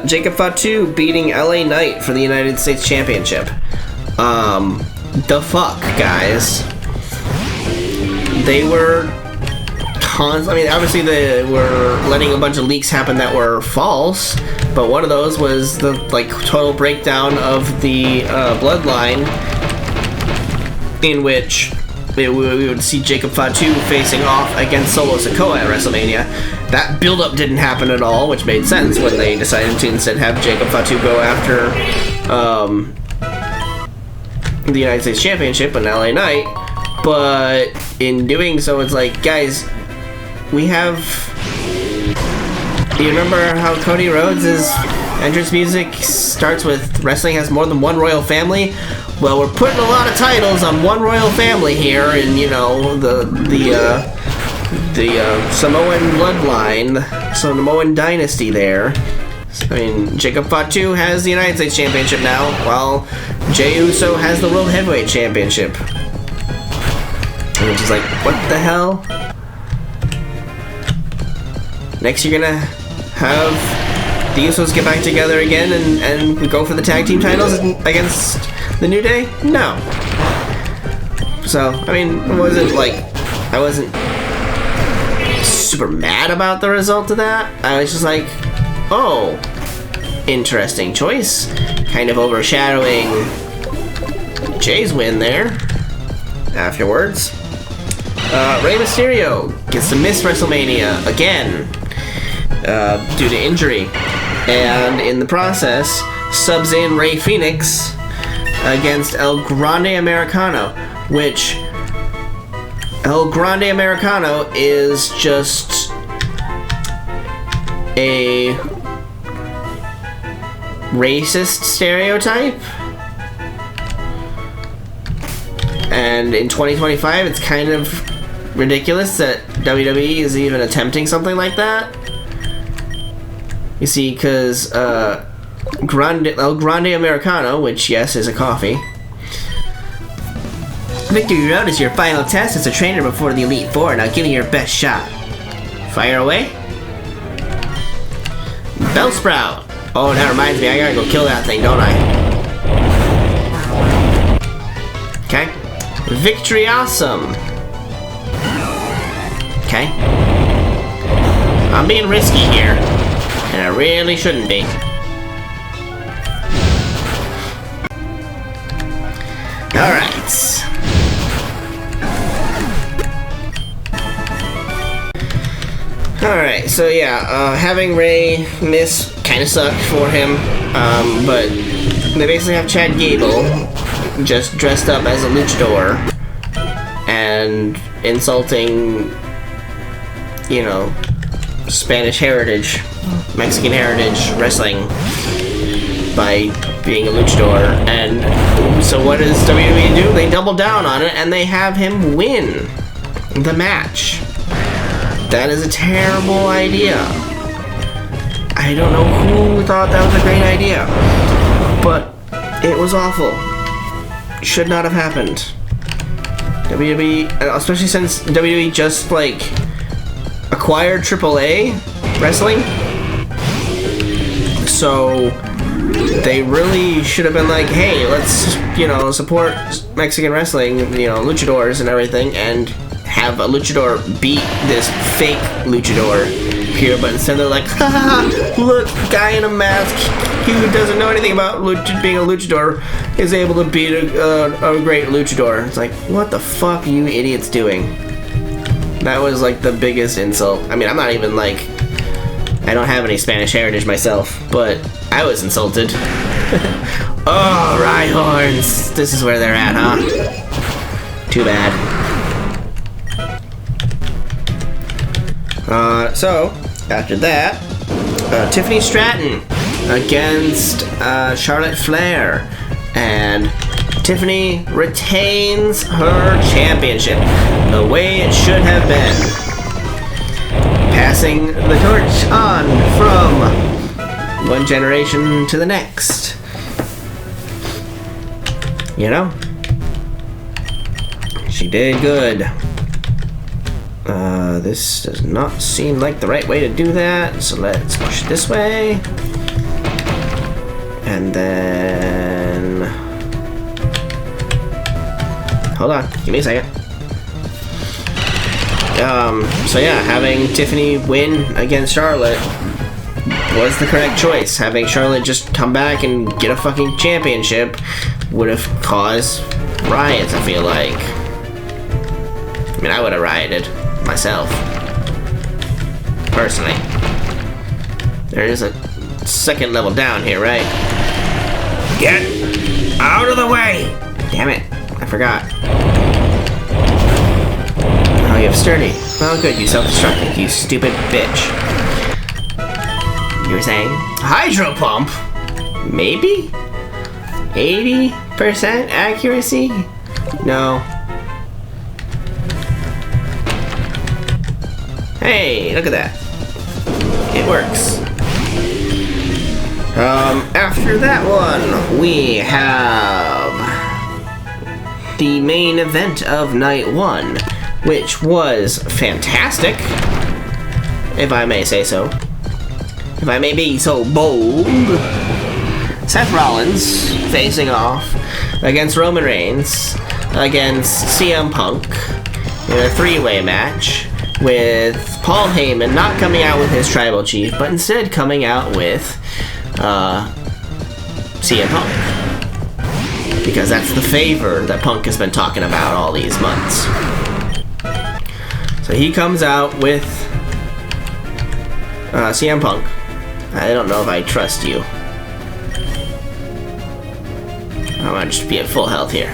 Jacob Fatu beating LA Knight for the United States Championship. The fuck, guys? They were I mean, obviously they were letting a bunch of leaks happen that were false, but one of those was the, like, total breakdown of the bloodline, in which we would see Jacob Fatu facing off against Solo Sikoa at WrestleMania. That build-up didn't happen at all, which made sense when they decided to instead have Jacob Fatu go after the United States Championship on LA Knight. But in doing so, it's like, guys, we have... Do you remember how Cody Rhodes' entrance music starts with "Wrestling has more than one royal family"? Well, we're putting a lot of titles on one royal family here, and you know, the Samoan bloodline, the Samoan dynasty there. I mean, Jacob Fatu has the United States Championship now, while Jey Uso has the World Heavyweight Championship. And it's just like, what the hell? Next you're gonna have the Usos get back together again and go for the tag team titles against the New Day? No. So, I mean, I wasn't super mad about the result of that. I was just like, oh, interesting choice. Kind of overshadowing Jay's win there. Afterwards, Rey Mysterio gets to miss WrestleMania again due to injury, and in the process subs in Rey Fenix against El Grande Americano, which El Grande Americano is just a racist stereotype. And in 2025, it's kind of ridiculous that WWE is even attempting something like that. You see, because El Grande Americano, which, yes, is a coffee. Victory Road is your final test as a trainer before the Elite Four. Now give me your best shot. Fire away. Bellsprout. Oh, that reminds me, I gotta go kill that thing, don't I? Okay. Victory Awesome. Okay. I'm being risky here, and I really shouldn't be. Alright. Alright, so yeah, having Rey miss kind of sucked for him, but they basically have Chad Gable just dressed up as a luchador and insulting, you know, Spanish heritage, Mexican heritage wrestling by being a luchador. And so what does WWE do? They double down on it and they have him win the match. That is a terrible idea. I don't know who thought that was a great idea, but it was awful. Should not have happened. WWE, especially since WWE just, like, acquired AAA wrestling, so they really should have been like, hey, let's, you know, support Mexican wrestling, you know, luchadors and everything, and have a luchador beat this fake luchador here. But instead they're like, ha ha ha, look, guy in a mask who doesn't know anything about being a luchador is able to beat a great luchador. It's like, what the fuck are you idiots doing? That was like the biggest insult. I mean, I'm not even like, I don't have any Spanish heritage myself, but I was insulted. Oh, Rhyhorns, this is where they're at, huh? Too bad. So, after that, Tiffany Stratton against Charlotte Flair, and Tiffany retains her championship the way it should have been, passing the torch on from one generation to the next. You know, she did good. This does not seem like the right way to do that, so let's push it this way. And then... Hold on, give me a second. So yeah, having Tiffany win against Charlotte was the correct choice. Having Charlotte just come back and get a fucking championship would have caused riots, I feel like. I mean, I would have rioted myself. Personally. There is a second level down here, right? Get out of the way! Damn it, I forgot. Oh, you have sturdy. Oh, good, you self-destructed, you stupid bitch. You were saying? Hydro pump? Maybe? 80% accuracy? No. Hey, look at that. It works. After that one, we have the main event of night 1, which was fantastic, if I may say so. If I may be so bold. Seth Rollins facing off against Roman Reigns against CM Punk in a 3-way match with Paul Heyman not coming out with his tribal chief, but instead coming out with CM Punk. Because that's the favor that Punk has been talking about all these months. So he comes out with CM Punk. I don't know if I trust you. I'm gonna just be at full health here.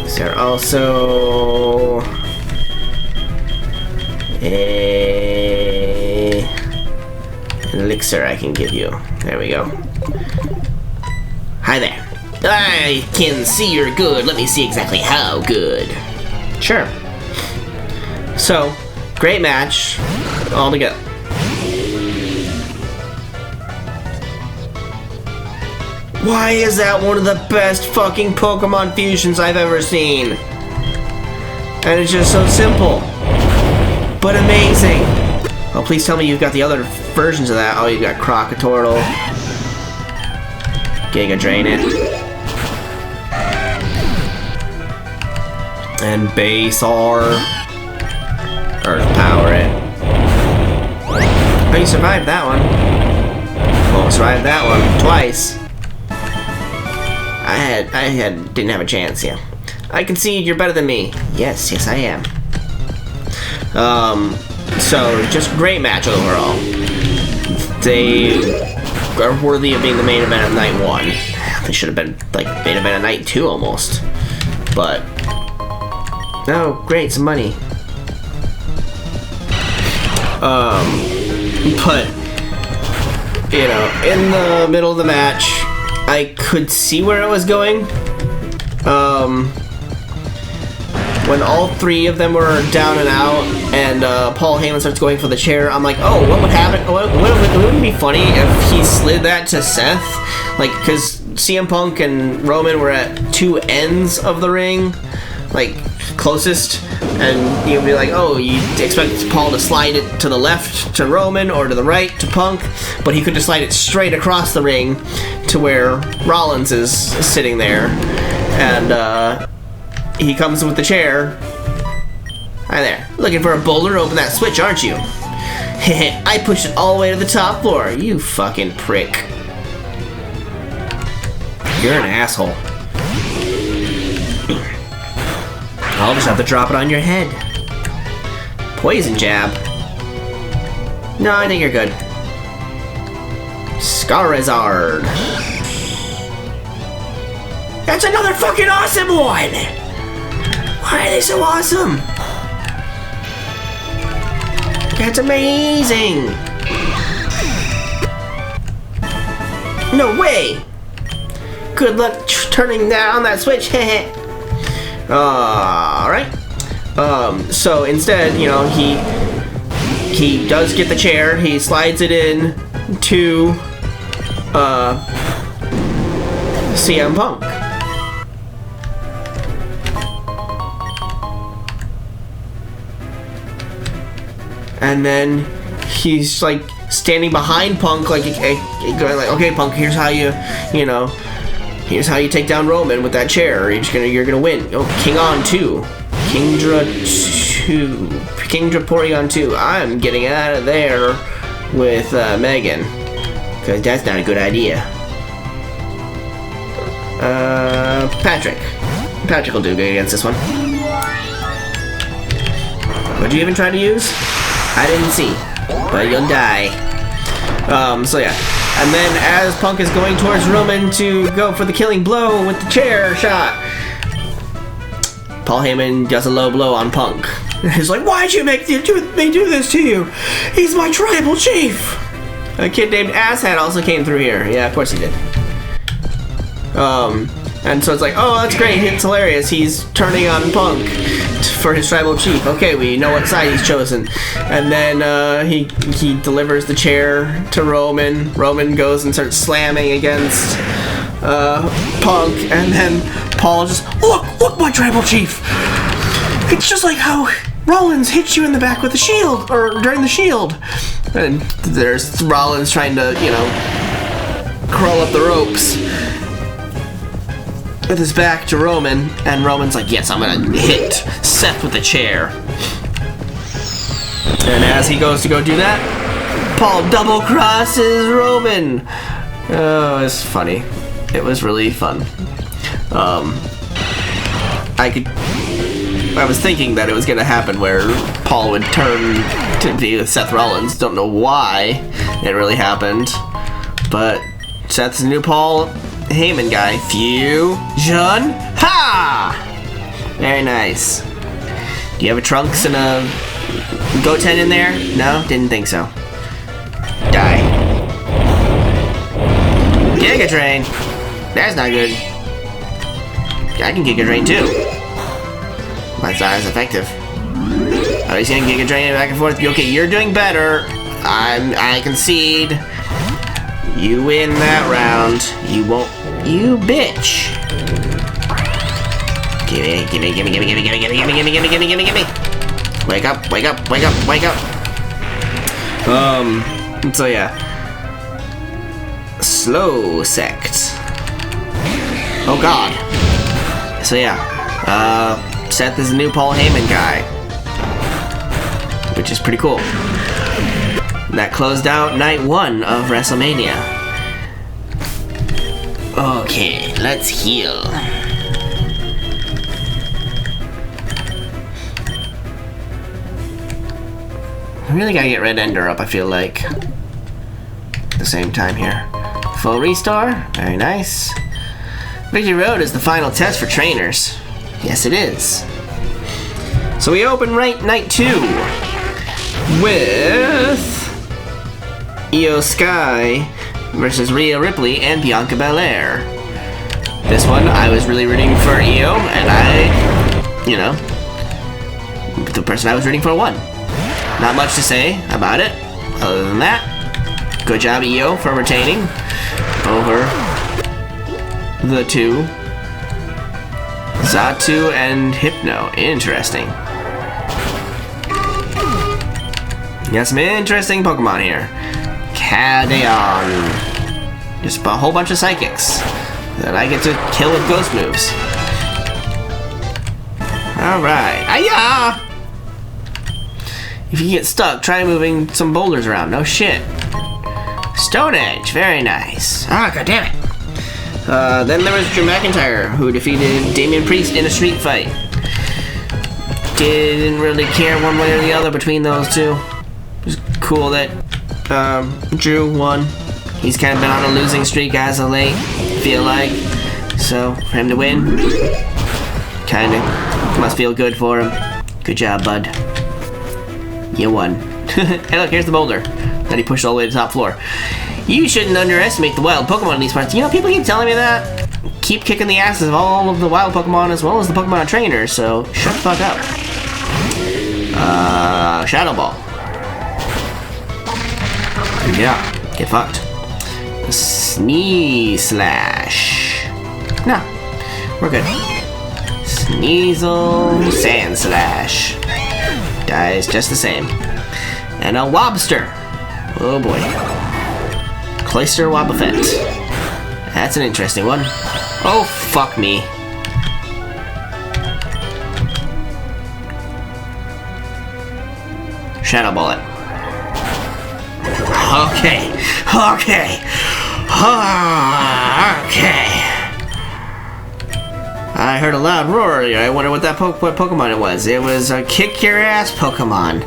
Is there also an elixir I can give you? There we go. Hi there. I can see you're good. Let me see exactly how good. Sure. So, great match. All together. Why is that one of the best fucking Pokemon fusions I've ever seen? And it's just so simple, but amazing. Oh, please tell me you've got the other versions of that. Oh, you've got Crocoturtle, Giga Drain it, and Basaur, Earth Power it. Oh, you survived that one. Oh, survived that one twice. I didn't have a chance, yeah. I concede you're better than me. Yes, yes I am. So, just great match overall. They are worthy of being the main event of night 1. They should have been, like, main event of night 2 almost. But, oh, great, some money. But, you know, in the middle of the match, I could see where it was going. When all 3 of them were down and out, and Paul Heyman starts going for the chair, I'm like, oh, what would happen? Wouldn't it be funny if he slid that to Seth? Like, because CM Punk and Roman were at 2 ends of the ring, like, closest, and you'd be like, oh, you expect Paul to slide it to the left to Roman or to the right to Punk, but he could just slide it straight across the ring to where Rollins is sitting there, and he comes with the chair. Hi there, looking for a boulder to open that switch, aren't you? Heh, I pushed it all the way to the top floor, you fucking prick. You're an asshole. I'll just have to drop it on your head. Poison jab. No, I think you're good. Scarizard. That's another fucking awesome one! Why are they so awesome? That's amazing! No way! Good luck turning down that switch, heh. Alright. So instead, you know, he does get the chair, he slides it in to CM Punk. And then he's like standing behind Punk, like, going like, okay, Punk, here's how here's how you take down Roman with that chair. You're gonna win. Oh, King on 2. Kingdra Porygon 2. I'm getting out of there with Megan, because that's not a good idea. Patrick will do good against this one. What'd you even try to use? I didn't see, but you'll die. So yeah. And then as Punk is going towards Roman to go for the killing blow with the chair shot, Paul Heyman does a low blow on Punk. He's like, why'd you make me do this to you? He's my tribal chief! A kid named Asshat also came through here. Yeah, of course he did. And so it's like, oh, that's great, it's hilarious. He's turning on Punk for his tribal chief. Okay, we know what side he's chosen. And then he delivers the chair to Roman. Roman goes and starts slamming against Punk, and then Paul just, look, my tribal chief! It's just like how Rollins hits you in the back with the shield, or during the shield. And there's Rollins trying to, crawl up the ropes with his back to Roman, and Roman's like, yes, I'm gonna hit Seth with the chair. And as he goes to go do that, Paul double crosses Roman. Oh, it's funny. It was really fun. I was thinking that it was gonna happen where Paul would turn to be with Seth Rollins. Don't know why it really happened, but Seth's the new Paul Heyman guy. Fusion! Ha! Very nice. Do you have a Trunks and a Goten in there? No? Didn't think so. Die. Giga Drain! That's not good. I can Giga Drain too. That's not as effective. Oh, he's gonna Giga Drain it back and forth. Okay, you're doing better. I concede. You win that round. You won't. You bitch. Gimme. Wake up. So yeah. Slow sect. Oh god. So yeah. Seth is the new Paul Heyman guy, which is pretty cool. That closed out night 1 of WrestleMania. Okay, let's heal. I really gotta get Red Ender up, I feel like. At the same time here. Full restore, very nice. Victory Road is the final test for trainers. Yes, it is. So we open night 2 with Io Sky versus Rhea Ripley and Bianca Belair. This one, I was really rooting for Io, and the person I was rooting for won. Not much to say about it, other than that. Good job, Io, for retaining over the two. Zatu and Hypno. Interesting. Got some interesting Pokemon here. Cadeon. Just a whole bunch of psychics that I get to kill with ghost moves. Alright. Hiya! If you get stuck, try moving some boulders around. No shit. Stone Edge. Very nice. Ah, goddammit. Then there was Drew McIntyre, who defeated Damian Priest in a street fight. Didn't really care one way or the other between those two. It was cool that Drew won. He's kind of been on a losing streak as of late, feel like. So, for him to win, kind of must feel good for him. Good job, bud. You won. Hey look, here's the boulder that he pushed all the way to the top floor. You shouldn't underestimate the wild Pokemon in these parts. You know, people keep telling me that. Keep kicking the asses of all of the wild Pokemon as well as the Pokemon trainers, so shut the fuck up. Shadow Ball. Yeah, get fucked. Sneeze Slash. No, we're good. Sneasel Sand Slash. Dies just the same. And a Lobster. Oh boy. Cloister Wobbuffet. That's an interesting one. Oh, fuck me. Shadow Bullet. Okay. Okay. Okay. I heard a loud roar earlier. I wonder what what Pokemon it was. It was a kick-your-ass Pokemon.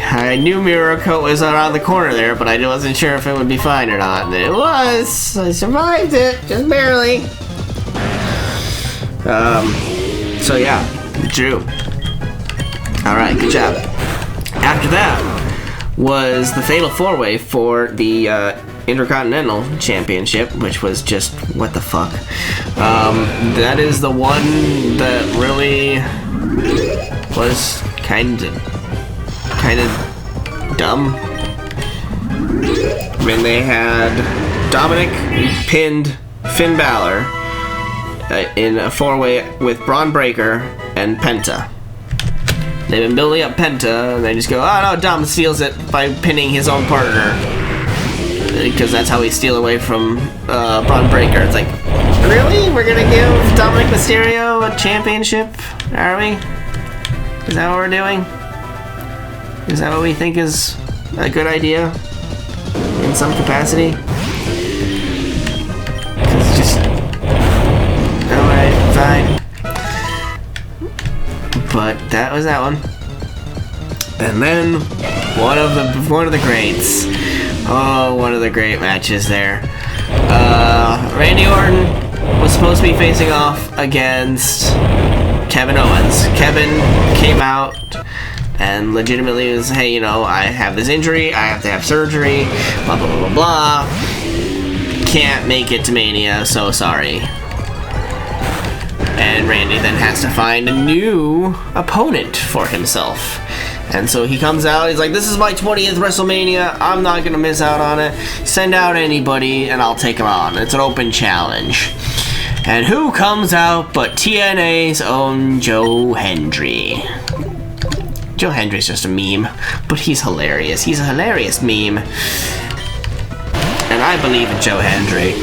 I knew Mirror Coat was around the corner there, but I wasn't sure if it would be fine or not. And it was. I survived it, just barely. So yeah, Drew. Alright, good job. After that was the Fatal 4-Way for the Intercontinental Championship, which was just, what the fuck. That is the one that really was kind of dumb. I mean, they had Dominic pinned Finn Balor in a 4-way with Braun Breaker and Penta. They've been building up Penta, and they just go, oh no, Dom steals it by pinning his own partner. Because that's how we steal away from Braun Breaker. It's like, really? We're gonna give Dominic Mysterio a championship? Are we? Is that what we're doing? Is that what we think is a good idea? In some capacity? It's just... Alright, fine. But that was that one. And then one of the greats. Oh, one of the great matches there. Randy Orton was supposed to be facing off against Kevin Owens. Kevin came out and legitimately was, hey, you know, I have this injury, I have to have surgery, blah, blah, blah, blah, blah. Can't make it to Mania, so sorry. And Randy then has to find a new opponent for himself. And so he comes out, he's like, this is my 20th WrestleMania, I'm not gonna miss out on it. Send out anybody and I'll take him on. It's an open challenge. And who comes out but TNA's own Joe Hendry. Joe Hendry's just a meme, but he's hilarious. He's a hilarious meme. And I believe in Joe Hendry.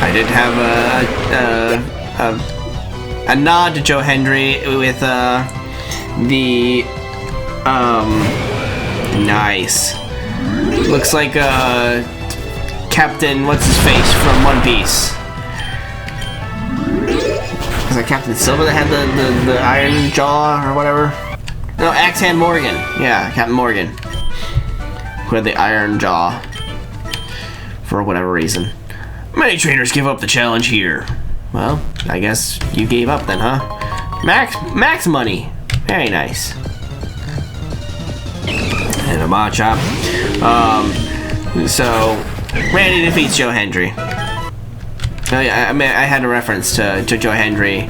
I did have a nod to Joe Hendry with nice. Looks like Captain what's his face from One Piece. Was that Captain Silver that had the iron jaw or whatever? No, Axe Hand Morgan. Yeah, Captain Morgan. Who had the iron jaw for whatever reason. Many trainers give up the challenge here. Well, I guess you gave up then, huh? Max money. Very nice. And a Machop. So Randy defeats Joe Hendry. Oh yeah, I mean, I had a reference to Joe Hendry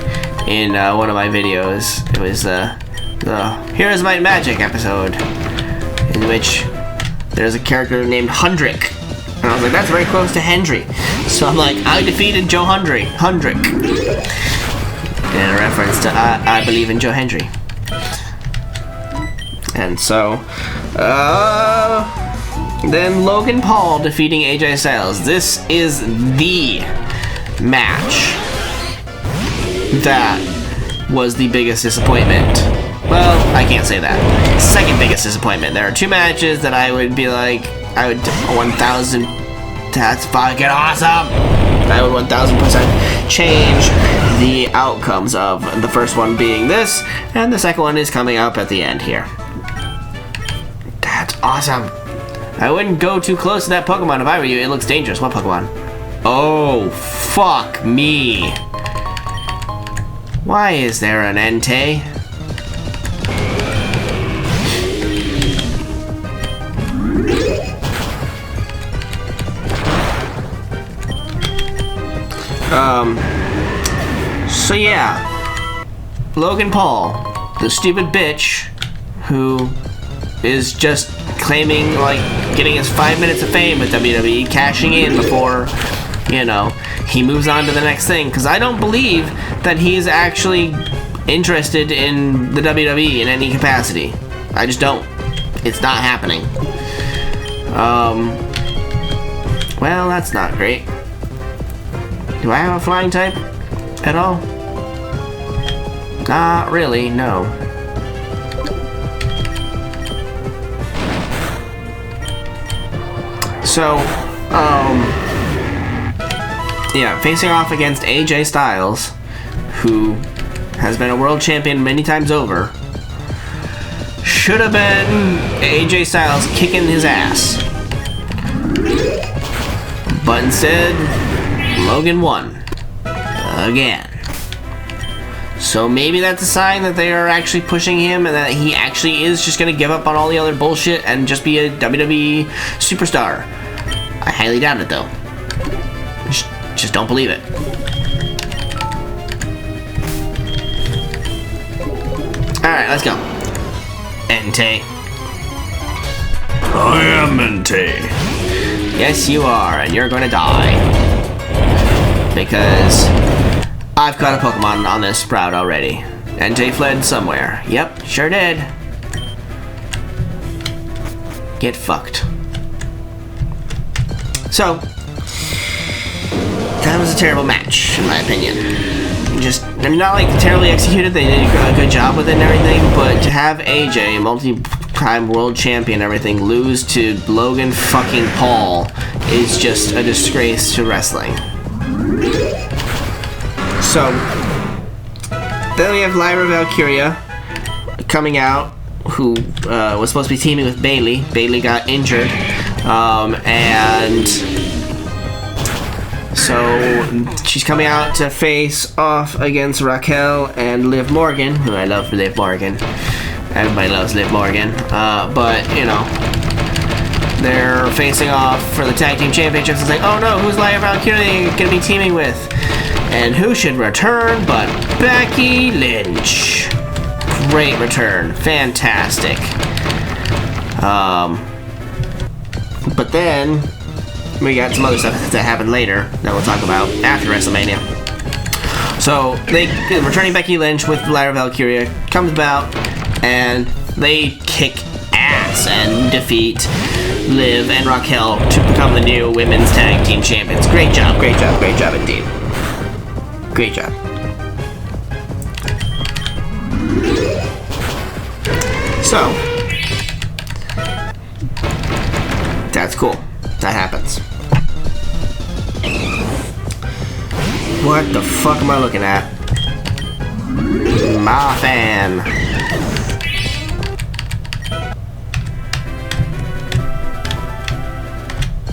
in one of my videos. It was the Heroes Might Magic episode, in which there's a character named Hundrick. And I was like, that's very close to Hendry. So I'm like, I defeated Joe Hundrick. In a reference to I believe in Joe Hendry. And so, then Logan Paul defeating AJ Styles. This is the match that was the biggest disappointment. Well, I can't say that. Second biggest disappointment. There are two matches that I would be like, I would 1,000. That's fucking awesome. I would 1,000% change the outcomes of the first one being this, and the second one is coming up at the end here. That's awesome. I wouldn't go too close to that Pokemon if I were you. It looks dangerous. What Pokemon? Oh, fuck me. Why is there an Entei? So yeah, Logan Paul, the stupid bitch who is just claiming, like, getting his 5 minutes of fame with WWE, cashing in before, you know, he moves on to the next thing, because I don't believe that he is actually interested in the WWE in any capacity. I just don't. It's not happening. Well, that's not great. Do I have a flying type at all? Not really, no. So, yeah, facing off against AJ Styles, who has been a world champion many times over. Should have been AJ Styles kicking his ass. But instead, Logan won. Again. So maybe that's a sign that they are actually pushing him and that he actually is just going to give up on all the other bullshit and just be a WWE superstar. I highly doubt it, though. Just don't believe it. Alright, let's go. Entei. I am Entei. Yes, you are, and you're going to die. Because I've caught a Pokemon on this Sprout already. Entei fled somewhere. Yep, sure did. Get fucked. So, that was a terrible match, in my opinion. Just, I mean, not like terribly executed, they did a good job with it and everything, but to have AJ, multi-time world champion and everything, lose to Logan fucking Paul is just a disgrace to wrestling. So, then we have Lyra Valkyria coming out, who was supposed to be teaming with Bayley. Bayley got injured, and so she's coming out to face off against Raquel and Liv Morgan, who I love Liv Morgan. Everybody loves Liv Morgan, but you know, they're facing off for the tag team championships. It's like, oh no, who's Lyra Valkyria gonna be teaming with? And who should return but Becky Lynch? Great return, fantastic. But then we got some other stuff that happened later that we'll talk about after WrestleMania. So returning Becky Lynch with Lyra Valkyria comes about, and they kick ass and defeat Liv and Raquel to become the new women's tag team champions. Great job, great job, great job indeed. Great job. So, that's cool. That happens. What the fuck am I looking at? My fan.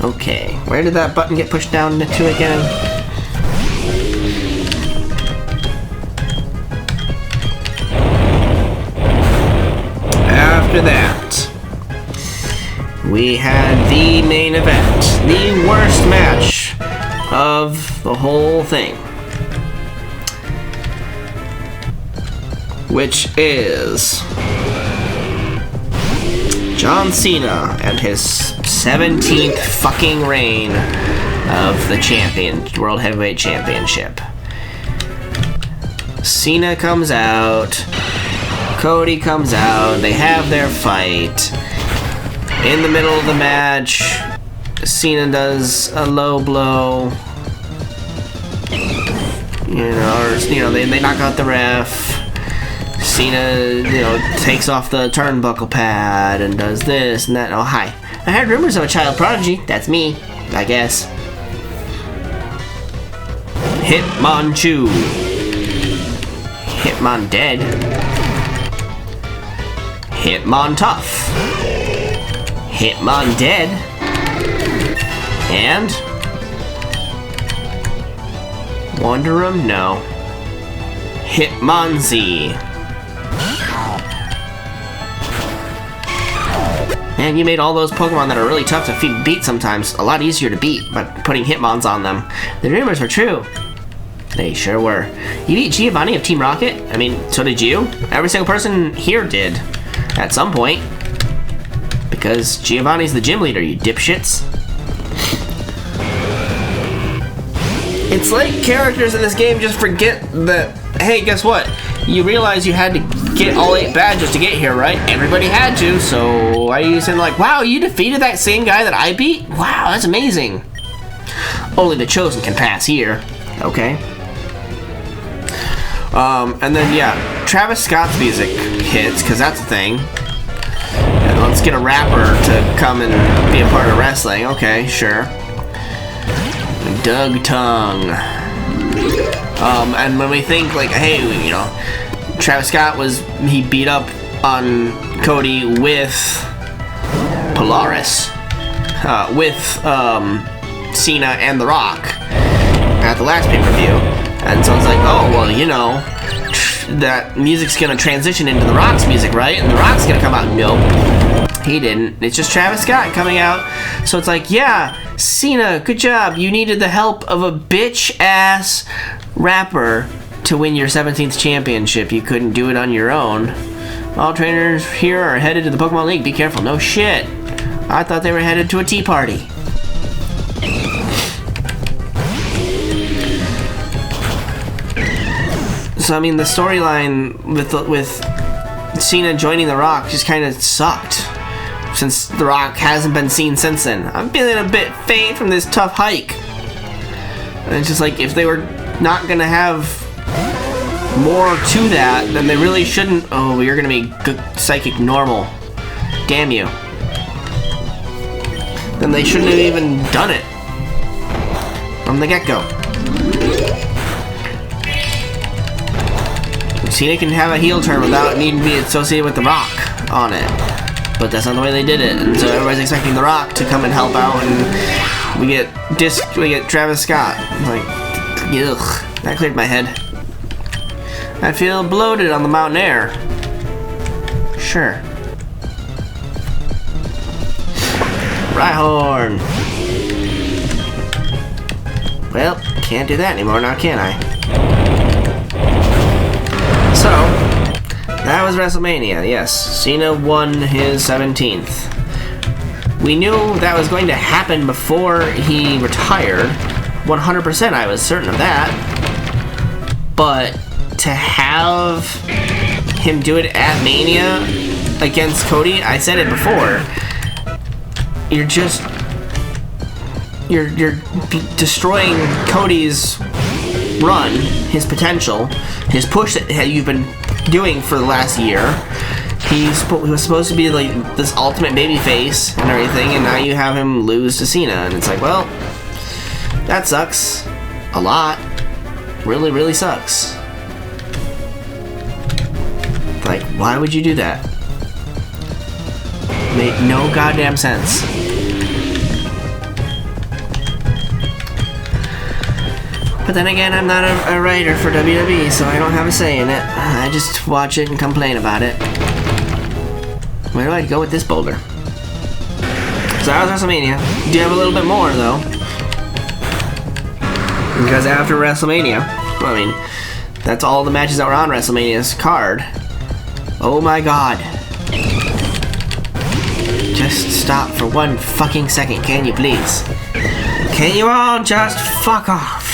Okay, where did that button get pushed down to again? After that, we had the main event, the worst match of the whole thing, which is John Cena and his 17th fucking reign of the World Heavyweight Championship. Cena comes out, Cody comes out, they have their fight. In the middle of the match, Cena does a low blow. They knock out the ref. Cena, takes off the turnbuckle pad and does this and that. Oh, hi. I heard rumors of a child prodigy. That's me, I guess. Hitmonchu. Hitmon dead. Hitmon tough. Hitmon dead. And Wanderum? No. Hitmonlee. Man, you made all those Pokemon that are really tough to beat sometimes a lot easier to beat by putting Hitmons on them. The rumors were true. They sure were. You beat Giovanni of Team Rocket? I mean, so did you? Every single person here did. At some point. Because Giovanni's the gym leader, you dipshits. It's like characters in this game just forget that, hey, guess what? You realize you had to get all 8 badges to get here, right? Everybody had to, so why are you saying like, wow, you defeated that same guy that I beat? Wow, that's amazing. Only the chosen can pass here. Okay. And then, yeah, Travis Scott's music hits, because that's a thing. And let's get a rapper to come and be a part of wrestling. Okay, sure. Doug Tongue. And when we think, like, hey, you know, Travis Scott he beat up on Cody with Polaris. With, Cena and The Rock at the last pay-per-view. And so it's like, oh, well, you know, that music's gonna transition into The Rock's music, right? And The Rock's gonna come out. Nope. He didn't. It's just Travis Scott coming out. So it's like, yeah, Cena, good job. You needed the help of a bitch-ass rapper to win your 17th championship. You couldn't do it on your own. All trainers here are headed to the Pokemon League. Be careful. No shit. I thought they were headed to a tea party. So I mean, the storyline with Cena joining The Rock just kind of sucked, since The Rock hasn't been seen since then. I'm feeling a bit faint from this tough hike. And it's just like, if they were not gonna have more to that, then they really shouldn't. Oh, you're gonna be psychic normal. Damn you. Then they shouldn't have even done it from the get-go. Cena can have a heel turn without needing to be associated with The Rock on it. But that's not the way they did it. And so everybody's expecting The Rock to come and help out, and we get Travis Scott. Like, ugh, that cleared my head. I feel bloated on the mountain air. Sure. Rhyhorn. Well, can't do that anymore now, can I? So, that was WrestleMania, yes. Cena won his 17th. We knew that was going to happen before he retired. 100% I was certain of that. But to have him do it at Mania against Cody, I said it before, you're destroying Cody's run, his potential, his push that you've been doing for the last year. He was supposed to be like this ultimate babyface and everything, and now you have him lose to Cena, and it's like, well, that sucks a lot. Really, really sucks. Like, why would you do that? Made no goddamn sense. But then again, I'm not a writer for WWE, so I don't have a say in it. I just watch it and complain about it. Where do I go with this boulder? So that was WrestleMania. Do have a little bit more, though. Because after WrestleMania, I mean, that's all the matches that were on WrestleMania's card. Oh my god. Just stop for 1 fucking second, can you please? Can you all just fuck off?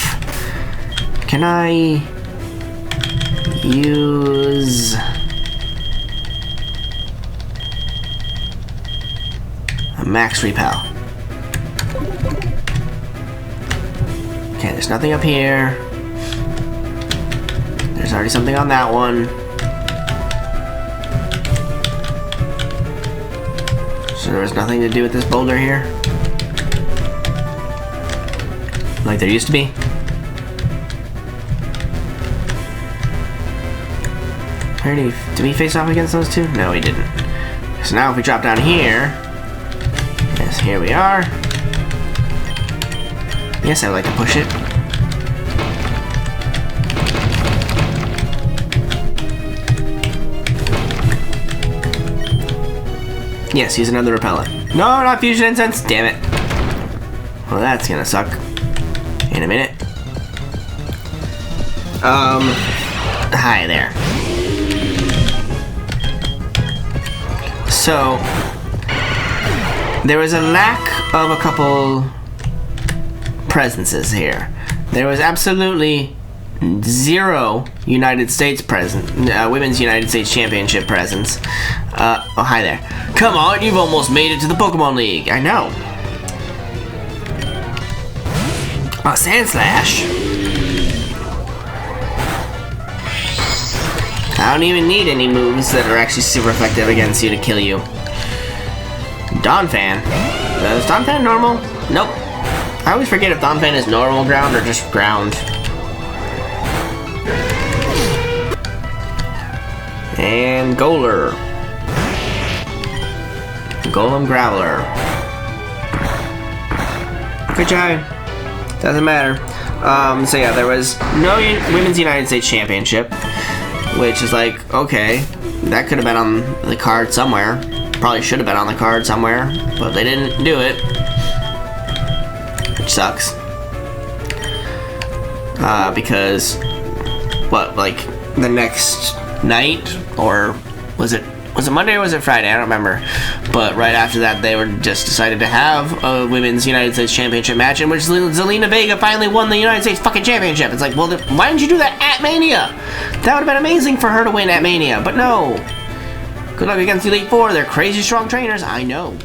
Can I use a max repel? Okay, there's nothing up here. There's already something on that one. So there was nothing to do with this boulder here? Like there used to be? Did we face off against those two? No, we didn't. So now if we drop down here, yes, here we are. Yes, I would like to push it. Yes, use another repellent. No, not fusion incense. Damn it. Well, that's gonna suck. In a minute. Hi there. So, there was a lack of a couple presences here. There was absolutely 0 United States Women's United States Championship presence. Oh, hi there. Come on, you've almost made it to the Pokemon League. I know. Oh, Sand Slash. I don't even need any moves that are actually super effective against you to kill you. Donphan. Is Donphan normal? Nope. I always forget if Donphan is normal ground or just ground. And Golem. Golem Graveler. Good job. Doesn't matter. So yeah, there was no Women's United States Championship, which is like, okay, that could have been on the card somewhere. Probably should have been on the card somewhere, but they didn't do it. Which sucks. Because, what, like, the next night, or was it Monday or was it Friday? I don't remember. But right after that, they were just decided to have a Women's United States Championship match in which Zelina Vega finally won the United States fucking championship. It's like, well, why didn't you do that at Mania? That would have been amazing for her to win at Mania, but no. Good luck against Elite Four. They're crazy strong trainers, I know.